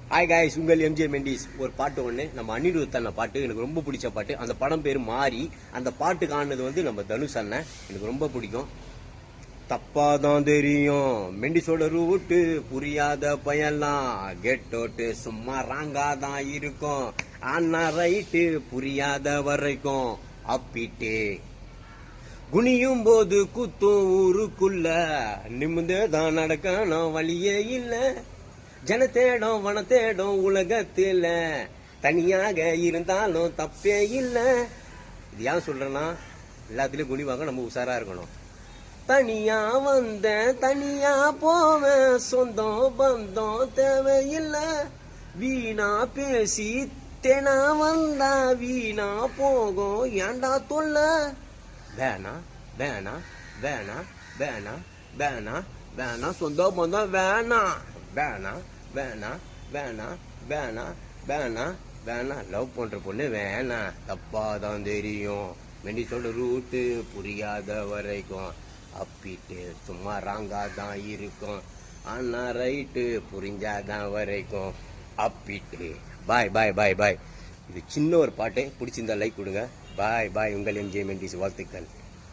Hi guys, உங்கள் MJ Mendis. ஒரு பாட்டு ஒன்று, நம்ம அனிருத் அண்ணன் பாட்டு, எனக்கு ரொம்ப பிடிச்ச பாட்டு. அந்த படம் பேர் மாறி. அந்த பாட்டுக்கு ஆனது வந்து நம்ம தனுஷ் அண்ணன். எனக்கு ரொம்ப பிடிக்கும். தப்பாதான் தெரியும் மெண்டிஸோட ரூட்டு, புரியாத பயெல்லாம் கெட்டோட்டு சும்மா ராங்காதான் இருக்கும். ஆனா ரைட்டு புரியாத வரைக்கும் அப்பிட்டு குனியும் போது குத்தும் ஊருக்குள்ள நிமிந்தேதான் நடக்கணும், வழியே இல்ல. ஜன தேடும் வன தேடும் உலகத்துல, தனியாக இருந்தாலும் தப்பே இல்ல. இது ஏன் சொல்றேன்னா, எல்லாத்துலயும் குனிவாங்க, நம்ம உஷாரா இருக்கணும். தனியா வந்த தனியா போவேன், சொந்தம் பந்தம் தேவையில்லை. வீணா பேசி தேனா வந்தா வீணா போகும், ஏண்டா தொல்ல. வேணா வேணா வேணா வேணா வேணா வேணா, சொந்த பந்தம் வேணா வேணா வேணா வேணா வேணா வேணா வேணா, லவ் பண்ற பொண்ணு வேணா. தப்பாதான் தெரியும் மெண்டிஸோட ரூட்டு, புரியாத வரைக்கும் அப்பிட்டு சும்மா ராங்காதான் இருக்கும். ஆனா ரைட்டு புரிஞ்சாதான் வரைக்கும் அப்பிட்டு. பாய் பாய் பாய் பாய். இது சின்ன ஒரு பாட்டு, பிடிச்சிருந்தா லைக் கொடுங்க. பாய் பாய். உங்கள் எம்ஜே மெண்டிஸ் வாழ்த்துக்கள்.